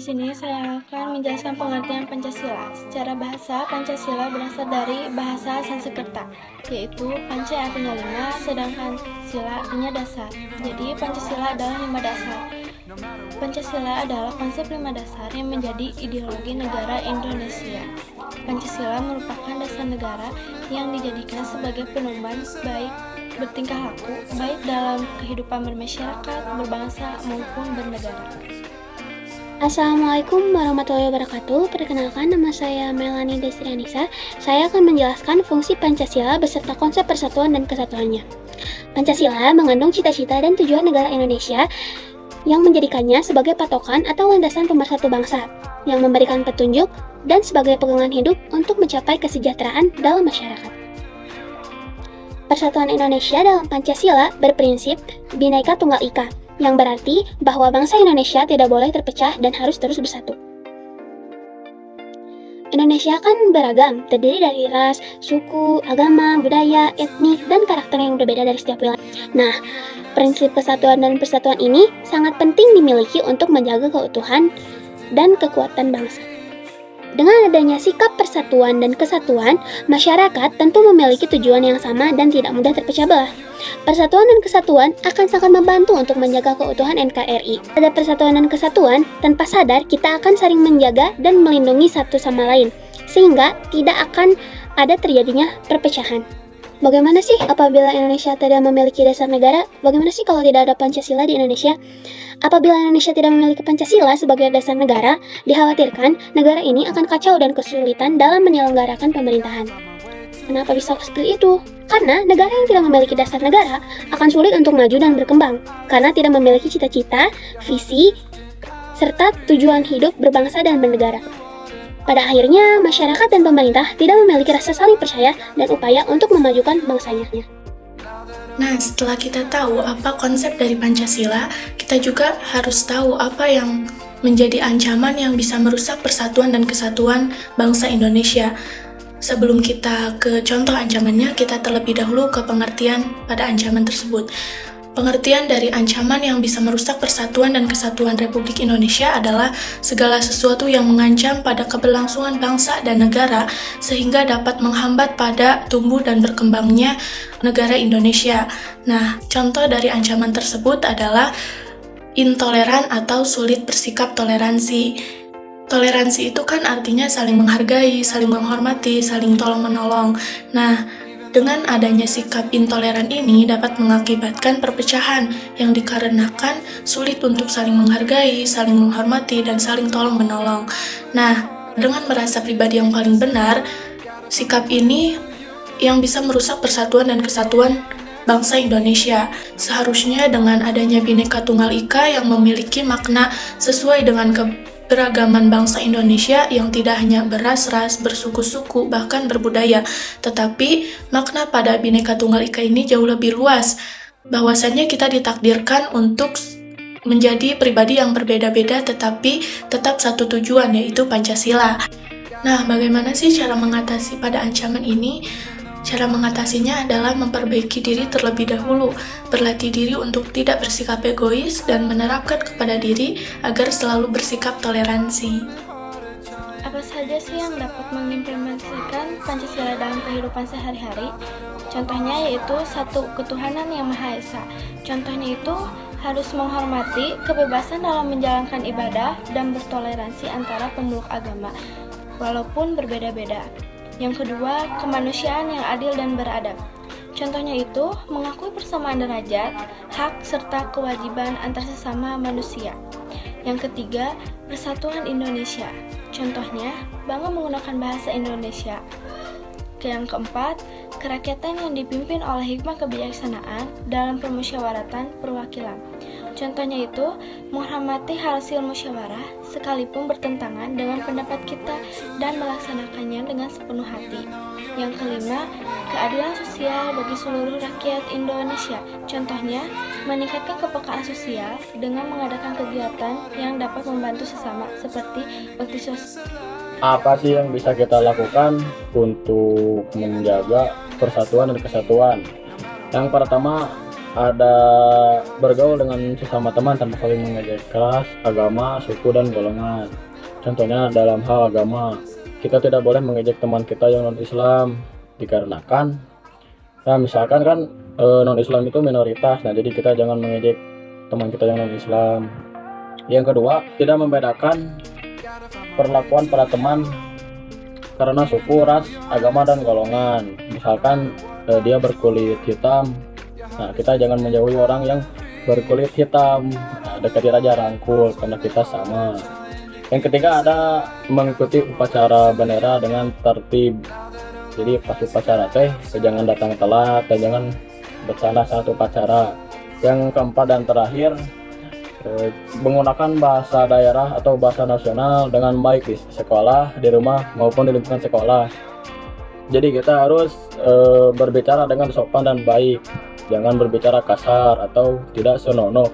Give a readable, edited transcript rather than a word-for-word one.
sini saya akan menjelaskan pengertian Pancasila. Secara bahasa, Pancasila berasal dari bahasa Sanskerta, yaitu Panca yang artinya 5, sedangkan sila artinya dasar. Jadi, Pancasila adalah 5 dasar. Pancasila adalah konsep 5 dasar yang menjadi ideologi negara Indonesia. Pancasila merupakan dasar negara yang dijadikan sebagai pedoman baik bertingkah laku, baik dalam kehidupan bermasyarakat, berbangsa, maupun bernegara. Assalamualaikum warahmatullahi wabarakatuh. Perkenalkan, nama saya Melanie Destrianisa. Saya akan menjelaskan fungsi Pancasila beserta konsep persatuan dan kesatuannya. Pancasila mengandung cita-cita dan tujuan negara Indonesia yang menjadikannya sebagai patokan atau landasan pemersatu bangsa, yang memberikan petunjuk dan sebagai pegangan hidup untuk mencapai kesejahteraan dalam masyarakat. Persatuan Indonesia dalam Pancasila berprinsip Bhinneka Tunggal Ika, yang berarti bahwa bangsa Indonesia tidak boleh terpecah dan harus terus bersatu. Indonesia kan beragam, terdiri dari ras, suku, agama, budaya, etnik, dan karakter yang berbeda dari setiap wilayah. Nah, prinsip kesatuan dan persatuan ini sangat penting dimiliki untuk menjaga keutuhan dan kekuatan bangsa. Dengan adanya sikap persatuan dan kesatuan, masyarakat tentu memiliki tujuan yang sama dan tidak mudah terpecah belah. Persatuan dan kesatuan akan sangat membantu untuk menjaga keutuhan NKRI. Pada persatuan dan kesatuan, tanpa sadar kita akan saling menjaga dan melindungi satu sama lain, sehingga tidak akan ada terjadinya perpecahan. Bagaimana sih apabila Indonesia tidak memiliki dasar negara? Bagaimana sih kalau tidak ada Pancasila di Indonesia? Apabila Indonesia tidak memiliki Pancasila sebagai dasar negara, dikhawatirkan negara ini akan kacau dan kesulitan dalam menyelenggarakan pemerintahan. Kenapa bisa seperti itu? Karena negara yang tidak memiliki dasar negara akan sulit untuk maju dan berkembang, karena tidak memiliki cita-cita, visi, serta tujuan hidup berbangsa dan bernegara. Pada akhirnya, masyarakat dan pemerintah tidak memiliki rasa saling percaya dan upaya untuk memajukan bangsanya. Nah, setelah kita tahu apa konsep dari Pancasila, kita juga harus tahu apa yang menjadi ancaman yang bisa merusak persatuan dan kesatuan bangsa Indonesia. Sebelum kita ke contoh ancamannya, kita terlebih dahulu ke pengertian pada ancaman tersebut. Pengertian dari ancaman yang bisa merusak persatuan dan kesatuan Republik Indonesia adalah segala sesuatu yang mengancam pada keberlangsungan bangsa dan negara sehingga dapat menghambat pada tumbuh dan berkembangnya negara Indonesia. Nah, contoh dari ancaman tersebut adalah intoleran atau sulit bersikap toleransi. Toleransi itu kan artinya saling menghargai, saling menghormati, saling tolong-menolong. Nah, dengan adanya sikap intoleran ini dapat mengakibatkan perpecahan yang dikarenakan sulit untuk saling menghargai, saling menghormati, dan saling tolong-menolong. Nah, dengan merasa pribadi yang paling benar, sikap ini yang bisa merusak persatuan dan kesatuan bangsa Indonesia. Seharusnya dengan adanya Bhinneka Tunggal Ika yang memiliki makna sesuai dengan keberagaman bangsa Indonesia yang tidak hanya beras-ras, bersuku-suku, bahkan berbudaya, tetapi makna pada Bhinneka Tunggal Ika ini jauh lebih luas. Bahwasannya kita ditakdirkan untuk menjadi pribadi yang berbeda-beda tetapi tetap satu tujuan, yaitu Pancasila. Nah, bagaimana sih cara mengatasi pada ancaman ini? Cara mengatasinya adalah memperbaiki diri terlebih dahulu, berlatih diri untuk tidak bersikap egois, dan menerapkan kepada diri agar selalu bersikap toleransi. Apa saja sih yang dapat mengimplementasikan Pancasila dalam kehidupan sehari-hari? Contohnya yaitu satu, ketuhanan yang Maha Esa. Contohnya itu harus menghormati kebebasan dalam menjalankan ibadah dan bertoleransi antara pemeluk agama, walaupun berbeda-beda. Yang kedua, kemanusiaan yang adil dan beradab. Contohnya itu, mengakui persamaan derajat, hak, serta kewajiban antar sesama manusia. Yang ketiga, persatuan Indonesia. Contohnya, bangga menggunakan bahasa Indonesia. Yang keempat, kerakyatan yang dipimpin oleh hikmah kebijaksanaan dalam permusyawaratan perwakilan. Contohnya itu, menghormati hasil musyawarah sekalipun bertentangan dengan pendapat kita dan melaksanakannya dengan sepenuh hati. Yang kelima, keadilan sosial bagi seluruh rakyat Indonesia. Contohnya, meningkatkan kepekaan sosial dengan mengadakan kegiatan yang dapat membantu sesama seperti bakti sosial. Apa sih yang bisa kita lakukan untuk menjaga persatuan dan kesatuan? Yang pertama, ada bergaul dengan sesama teman tanpa saling mengejek ras, agama, suku, dan golongan. Contohnya dalam hal agama, kita tidak boleh mengejek teman kita yang non-Islam, dikarenakan misalkan kan non-Islam itu minoritas, nah jadi kita jangan mengejek teman kita yang non-Islam. Yang kedua, tidak membedakan perlakuan pada teman karena suku, ras, agama, dan golongan. Misalkan dia berkulit hitam, nah kita jangan menjauhi orang yang berkulit hitam, nah, dekati aja, rangkul, karena kita sama. Yang ketiga, ada mengikuti upacara bendera dengan tertib. Jadi pas upacara teh jangan datang telat dan jangan bercanda saat upacara. Yang keempat dan terakhir, menggunakan bahasa daerah atau bahasa nasional dengan baik di sekolah, di rumah, maupun di lingkungan sekolah. Jadi kita harus berbicara dengan sopan dan baik, jangan berbicara kasar atau tidak senonoh.